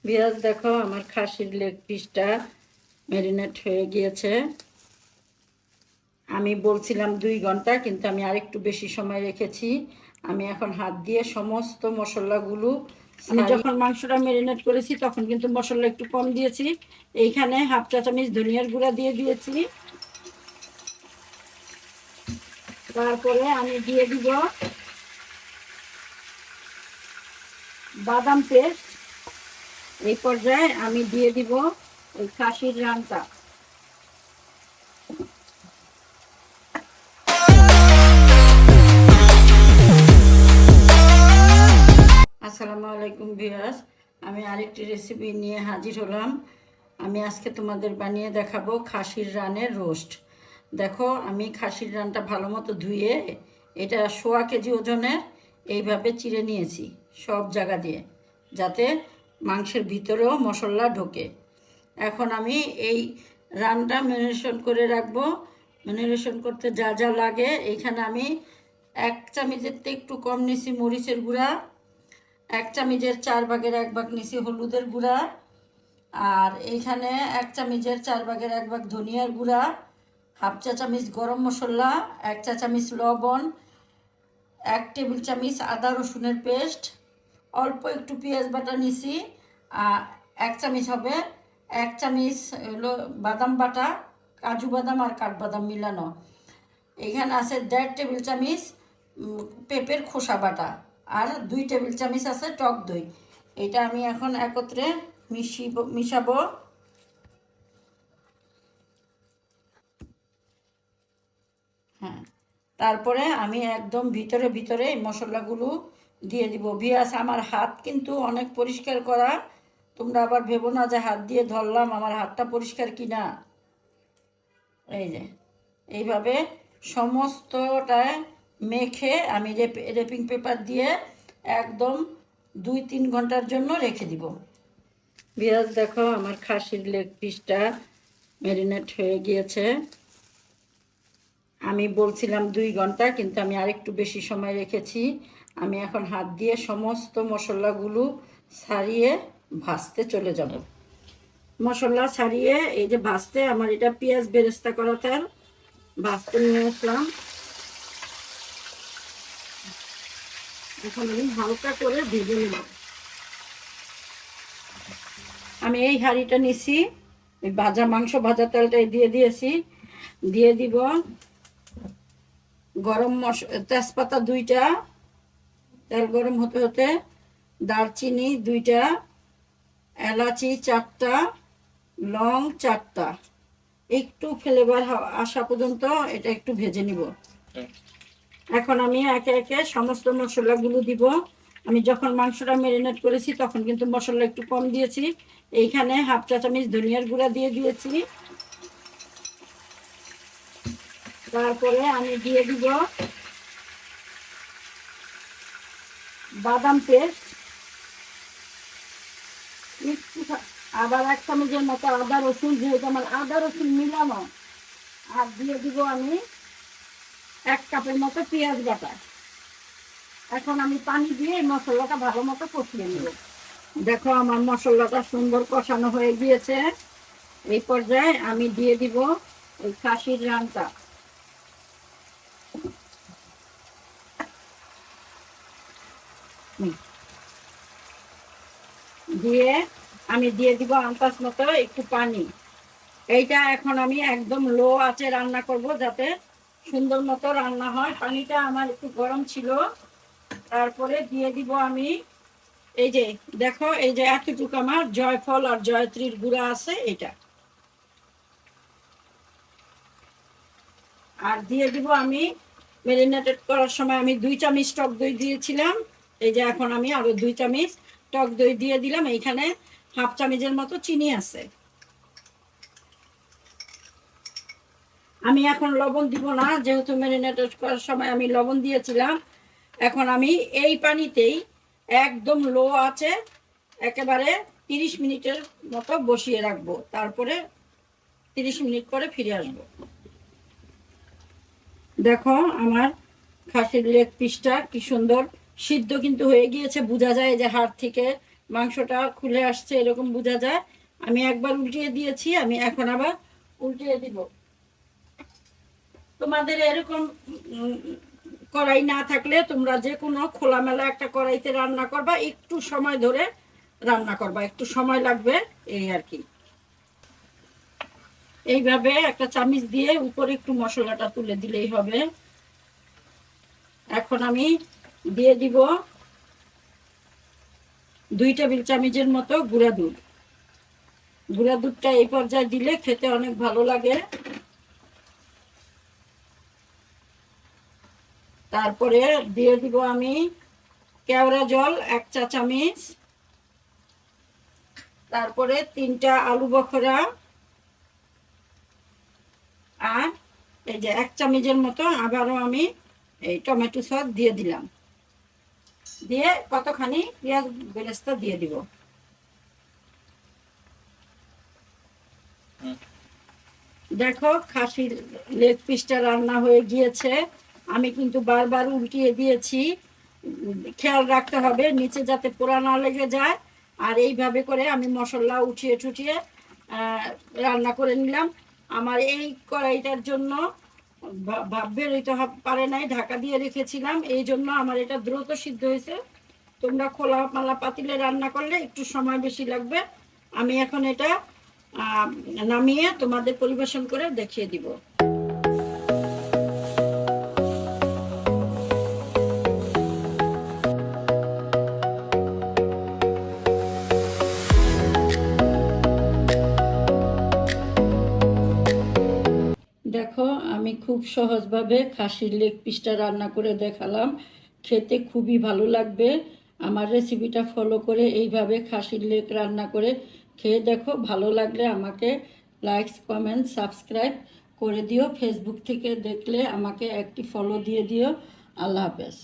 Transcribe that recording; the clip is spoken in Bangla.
বিয়াস দেখো আমার খাসির লেগ পিসটা ম্যারিনেট হয়ে গিয়েছে। আমি বলছিলাম 2 ঘন্টা, কিন্তু আমি আরেকটু বেশি সময় রেখেছি। আমি এখন হাত দিয়ে সমস্ত মশলাগুলো, আমি যখন মাংসটা ম্যারিনেট করেছি তখন কিন্তু মশলা একটু কম দিয়েছি। এইখানে হাফ চা চামচ ধনিয়ার গুঁড়া দিয়ে দিয়েছি। তারপরে আমি দিয়ে দিব বাদাম পেস্ট। এই পর্যায়ে আমি দিয়ে দিব ওই খাসির রানটা। আসসালামু আলাইকুম ভিউয়ার্স, আমি আরেকটি রেসিপি নিয়ে হাজির হলাম। আমি আজকে তোমাদের বানিয়ে দেখাবো খাসির রানের রোস্ট। দেখো আমি খাসির রানটা ভালো মতো ধুয়ে এটা 1.25 কেজি ওজনের এইভাবে চিড়ে নিয়েছি সব জায়গা দিয়ে, যাতে মাংসের ভিতরেও মশলা ঢোকে। এখন আমি এই রানটা ম্যারিনেশন করে রাখবো। ম্যারিনেশন করতে যা যা লাগে, এইখানে আমি 1 চামচের থেকে একটু কম নিছি মরিচের গুঁড়া, 1 চামচের 4/1 নিছি হলুদের গুঁড়া, আর এইখানে 1 চামচের 4/1 ধনিয়ার গুঁড়া, হাফ চা চামচ গরম মশলা, 1 চা চামচ লবণ, 1 টেবিল চামচ আদা রসুনের পেস্ট, অল্প একটু পেঁয়াজ বাটা নিছি, 1 চামচ হবে, 1 চামচ হলো বাদাম বাটা, কাজু বাদাম আর কাঠবাদাম মিলানো। এখানে আছে 1.5 টেবিল চামচ পেঁপের খোসা বাটা, আর 2 টেবিল চামচ আছে টক দই। এটা আমি এখন একত্রে মিশাবো। হ্যাঁ, তারপরে আমি একদম ভিতরে ভিতরে এই মশলাগুলো দিয়ে দিব। ভিয়াস আমার হাত কিন্তু অনেক পরিষ্কার করা, তোমরা আবার ভেবো না যে হাত দিয়ে ধরলাম আমার হাতটা পরিষ্কার কি না। এই যে এইভাবে সমস্তটায় মেখে আমি রেপিং পেপার দিয়ে একদম 2-3 ঘন্টার জন্য রেখে দিব। বিয়াস দেখো আমার খাসির লেগ পিসটা ম্যারিনেট হয়ে গিয়েছে। আমি বলছিলাম 2 ঘন্টা, কিন্তু আমি আরেকটু বেশি সময় রেখেছি। আমি এখন হাত দিয়ে সমস্ত মশলাগুলো ছাড়িয়ে ভাজতে চলে যাব। মশলা ছাড়িয়ে এই যে ভাজতে, আমার এটা পেঁয়াজ বেরেস্তা করা তেল, ভাজতে নিয়ে আসলাম। এখন আমি হালকা করে ভেজে নেব। আমি এই হাঁড়িটা নিছি, ওই ভাজা মাংস ভাজা তেলটাই দিয়ে দিয়েছি। দিয়ে দিব গরম তেজপাতা 2টা, তেল গরম হতে হতে দারচিনি 2টা, এলাচি 4টা, লং 4টা। একটু ফ্লেভার আসা পর্যন্ত এটা একটু ভেজে নিব। এখন আমি একে একে সমস্ত মশলাগুলো দিব। আমি যখন মাংসটা ম্যারিনেট করেছি তখন কিন্তু মশলা একটু কম দিয়েছি। এইখানে হাফ চা চামচ ধনিয়ার গুঁড়া দিয়ে দিয়েছি। তারপরে আমি দিয়ে দিব বাদাম পেস্ট, আবার 1 চামচের মতো আদা রসুন, যেহেতু আমার আদা রসুন মিলানো। আর দিয়ে দিব আমি 1 কাপের মতো পেঁয়াজ বাটা। এখন আমি পানি দিয়ে এই মশলাটা ভালো মতো কষিয়ে নেব। দেখো আমার মশলাটা সুন্দর কষানো হয়ে গিয়েছে। এই পর্যায়ে আমি দিয়ে দিব ওই খাসির রানটা। দিয়ে আমি দিয়ে দিব আন্দাজ মতো একটু পানি। এইটা এখন আমি একদম লো আঁচে রান্না করব, যাতে সুন্দর মতো রান্না হয়। পানিটা আমার একটু গরম ছিল। তারপরে দিয়ে দিব আমি এই যে দেখো, এই যে এতটুকু আমার জয়ফল আর জয়ত্রীর গুঁড়া আছে এটা। আর দিয়ে দিব আমি ম্যারিনেটেড করার সময় আমি 2 চামচ টক দই দিয়েছিলাম। এই যে এখন আমি আরো 2 চামচ টক দই দিয়ে দিলাম। এইখানে হাফ চামচের মতো চিনি আছে। আমি এখন লবণ দিব না, যেহেতু ম্যারিনেটেড করার সময় আমি লবণ দিয়েছিলাম। এখন আমি এই পানিতেই একদম লো আছে একেবারে 30 মিনিটের মতো বসিয়ে রাখবো। তারপরে 30 মিনিট পরে ফিরে আসবো। দেখো আমার খাসির লেগ পিসটা কি সুন্দর সিদ্ধ কিন্তু হয়ে গিয়েছে, বোঝা যায় যে হাড় থেকে মাংসটা খুলে আসছে, এরকম বোঝা যায়। আমি একবার উল্টিয়ে দিয়েছি, আমি এখন আবার উল্টিয়ে দিব। তোমাদের এরকম কড়াই না থাকলে তোমরা যে কোনো খোলামেলা একটা কড়াইতে রান্না করবা, একটু সময় ধরে রান্না করবা, একটু সময় লাগবে এই আর কি। এইভাবে একটা চামচ দিয়ে উপরে একটু মশলাটা তুলে দিলেই হবে। এখন আমি দিয়ে দিব 2 টেবিল চামচের মতো গুঁড়া দুধ। গুঁড়া দুধটা এই পর্যায়ে দিলে খেতে অনেক ভালো লাগে। তারপরে দিয়ে দিব আমি কেওড়া জল 1 চা চামচ, তারপরে 3টা আলু বখরা, আর এই যে 1 চামচের মতো আবারও আমি এই টমেটো সস দিয়ে দিলাম। দিয়ে কতখানি পেঁয়াজ বেরেস্তা দিয়ে দিব। দেখো খাসির লেগ পিসটা রান্না হয়ে গিয়েছে। আমি কিন্তু বারবার উল্টিয়ে দিয়েছি, খেয়াল রাখতে হবে নিচে যাতে পোড়া না লেগে যায়। আর এইভাবে করে আমি মশলা উঠিয়ে টুটিয়ে রান্না করে নিলাম। আমার এই কড়াইটার জন্য ভাপ বেরোইতে পারে নাই, ঢাকা দিয়ে রেখেছিলাম, এই জন্য আমার এটা দ্রুত সিদ্ধ হয়েছে। তোমরা খোলামেলা পাতিলে রান্না করলে একটু সময় বেশি লাগবে। আমি এখন এটা নামিয়ে তোমাদের পরিবেশন করে দেখিয়ে দিব। দেখো আমি খুব সহজভাবে খাসির লেগ পিসটা রান্না করে দেখালাম, খেতে খুবই ভালো লাগবে। আমার রেসিপিটা ফলো করে এইভাবে খাসির লেগ রান্না করে খেয়ে দেখো, ভালো লাগলে আমাকে লাইকস, কমেন্ট, সাবস্ক্রাইব করে দিও। ফেসবুক থেকে দেখলে আমাকে একটি ফলো দিয়ে দিও। আল্লাহ হাফেজ।